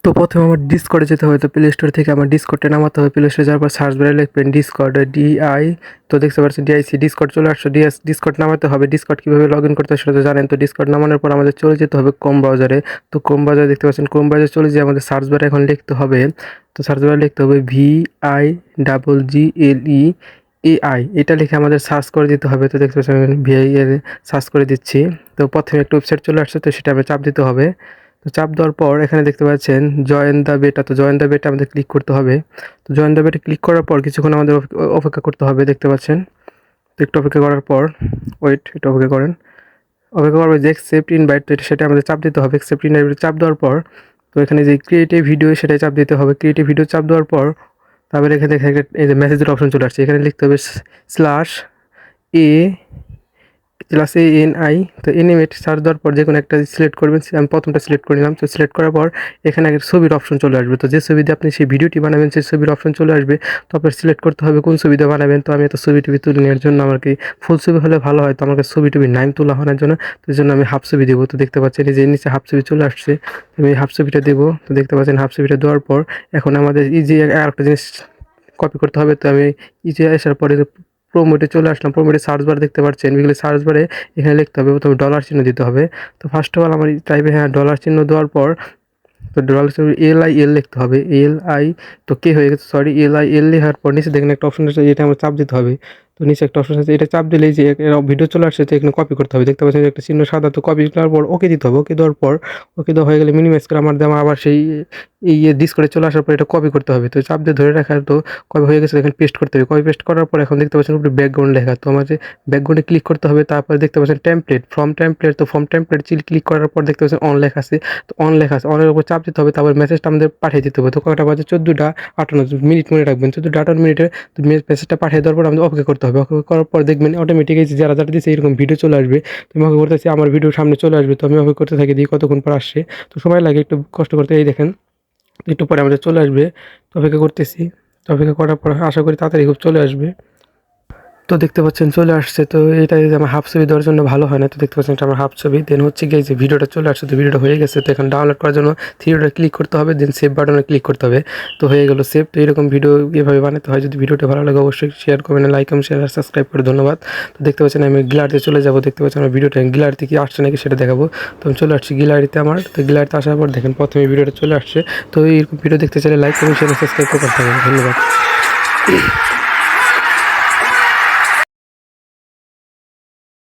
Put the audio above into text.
তো প্রথমে আমার ডিসকর্ডে যেতে হবে। তো প্লে স্টোর থেকে আমার ডিসকর্ডটা নামাতে হবে। প্লে স্টোরে যাওয়ার পর সার্চ বারে লিখবেন ডিসকর্ড ডিআই। তো দেখতে পাচ্ছেন ডিআইসি ডিসকর্ড চলে আসছে। ডিসকর্ড নামাতে হবে। ডিসকর্ড কীভাবে লগ ইন করতে হয় সেটা তো জানেন। তো ডিসকর্ড নামানোর পর আমাদের চলে যেতে হবে ক্রোম ব্রাউজারে। তো ক্রোম ব্রাউজারে দেখতে পাচ্ছেন ক্রোম ব্রাউজারে চলে যেয়ে আমাদের সার্চ বারে এখন লিখতে হবে। তো সার্চ বারে লিখতে হবে VIGGLE AI। এটা লিখে আমাদের সার্চ করে দিতে হবে। তো দেখতে পাচ্ছেন ভিআই এর সার্চ করে দিচ্ছি। তো প্রথমে একটা ওয়েবসাইট চলে আসছে, তো সেটা আমি চাপ দিতে হবে। তো চাপ দেওয়ার পর এখানে দেখতে পাচ্ছেন জয়েন দ্য বেটা। তো জয়েন দ্য বেটা আমাদের ক্লিক করতে হবে। তো জয়েন দ্য বেটা ক্লিক করার পর কিছুক্ষণ আমাদের অপেক্ষা করতে হবে, দেখতে পাচ্ছেন। তো একটু অপেক্ষা করার পর একটু অপেক্ষা করেন। অপেক্ষা করার পর যে অ্যাকসেপ্ট ইনভাইট, তো সেটা আমাদের চাপ দিতে হবে। অ্যাকসেপ্ট ইনভাইট চাপ দেওয়ার পর তো এখানে যে ক্রিয়েটিভ ভিডিও সেটাই চাপ দিতে হবে। ক্রিয়েটিভ ভিডিও চাপ দেওয়ার পর তারপরে এখানে এই যে মেসেজের অপশন চলে আসছে। এখানে লিখতে হবে /a +ANI। তো অ্যানিমেট সার্চ দেওয়ার পর যেকোনো একটা সিলেক্ট করবেন। আমি প্রথমটা সিলেক্ট করে নিলাম। তো সিলেক্ট করার পর এখানে একটা ছবির অপশন চলে আসবে। তো যে ছবি দিয়ে আপনি সেই ভিডিওটি বানাবেন সেই ছবির অপশন চলে আসবে। তো আপনার সিলেক্ট করতে হবে কোন ছবিটা বানাবেন। তো আমি একটা ছবি-টবি তুলে নেওয়ার জন্য আমাকে ফুল ছবি হলে ভালো হয়। তো আমাকে ছবি-টবি নাইম তোলা হওয়ার জন্য, তো এই জন্য আমি হাফ ছবি দেবো। তো দেখতে পাচ্ছেন এই যে নিচে হাফ ছবি চলে আসছে। আমি হাফ ছবিটা দেবো। তো দেখতে পাচ্ছেন হাফ ছবিটা দেওয়ার পর এখন আমাদের ইজি আরেকটা জিনিস কপি করতে হবে। তো আমি ইজি আসার পরে প্রোমোটে চলে আসলাম। প্রোমোটে সার্চ বার দেখতে পাচ্ছেন। এগুলো সার্চ বারে এখানে লিখতে হবে, প্রথমে ডলার চিহ্ন দিতে হবে। তো ফার্স্ট অফ অল আমার টাইপে ডলার চিহ্ন দেওয়ার পর তো ডলার চিহ্ন LIL লিখতে হবে। LI তো কে হয়ে গেছে, সরি, LIL লেখার পর নিচে দেখেন একটা অপশন আছে, এটা আমার চাপ দিতে হবে। তো নিচে একটা অপশন আছে, এটা চাপ দিলেই যে ভিডিও চলে আসছে, তো এখানে কপি করতে হবে। দেখতে পাচ্ছেন একটা চিহ্ন সাদা, তো কপি করার পর ওকে দিতে হবে। ওকে দেওয়ার পর ওকে দেওয়া হয়ে গেলে মিনিমাইজ করে আমার দেওয়া আবার সেই ডিসকর্ডে চলে আসার পর এটা কপি করতে হবে। তো চাপ দিয়ে ধরে রাখা, তো কপি হয়ে গেছে, এখানে পেস্ট করতে হবে। কপি পেস্ট করার পর এখন দেখতে পাচ্ছেন উপরে ব্যাকগ্রাউন্ড লেখা। তো আমার যে ব্যাকগ্রাউন্ডে ক্লিক করতে হবে। তারপরে দেখতে পাচ্ছেন টেমপ্লেট, ফ্রম টেমপ্লেট। তো ফ্রম টেমপ্লেট ক্লিক করার পর দেখতে পাচ্ছেন অন লেখা আছে। তো অন লেখা আছে, অনের উপর চাপ দিতে হবে। তারপর মেসেজটা আমাদের পাঠিয়ে দিতে হবে। তো কয়টা বাজে, 14:58 মনে রাখবেন। 14:58 তো মেসেজটা পাঠিয়ে দেওয়ার পর আমাদের অপেক্ষা করতে হবে। অপেক্ষা করার পর দেখবেন অটোমেটিক যারা যারা দিচ্ছে এরকম ভিডিও চলে আসবে। তো আমি অপেক্ষা করতেছি, আমার ভিডিও সামনে চলে আসবে। তো আমি অপেক্ষা করতে থাকি, দিই কতক্ষণ পর আসছে। তো সময় লাগে একটু কষ্ট করতে, এই দেখেন একটু পরে আমাদের চলে আসবে। তো অপেক্ষা করতেছি। তো অপেক্ষা করার পর আশা করি তাড়াতাড়ি খুব চলে আসবে। তো দেখতে পাচ্ছেন চলে আসছে। তো এটা যদি আমার হাফ ছবি দেওয়ার জন্য ভালো হয় না। তো দেখতে পাচ্ছেন এটা আমার হাফ ছবি। দেন হচ্ছে গিয়ে যে ভিডিওটা চলে আসছে, তো ভিডিওটা হয়ে গেছে। তো এখন ডাউনলোড করার জন্য থ্রিডে ক্লিক করতে হবে, দেন সেভ বাটনে ক্লিক করতে হবে। তো হয়ে গেল সেভ। তো এরকম ভিডিও এভাবে বানাতে হয়। যদি ভিডিওটা ভালো লাগে অবশ্যই শেয়ার করবেন, লাইক এবং শেয়ার আর সাবস্ক্রাইব করে ধন্যবাদ। তো দেখতে পাচ্ছেন আমি গ্যালারিতে চলে যাবো। দেখতে পাচ্ছেন আমার ভিডিওটা গ্যালারিতে কি আসছে নাকি সেটা দেখাবো। তো আমি চলে আসছি গ্যালারিতে আমার। তো গ্যালারিতে আসার পর দেখেন প্রথমে ভিডিওটা চলে আসছে। তো এইরকম ভিডিও দেখতে চাইলে লাইক এবং শেয়ার সাবস্ক্রাইব করতে থাকবেন। ধন্যবাদ।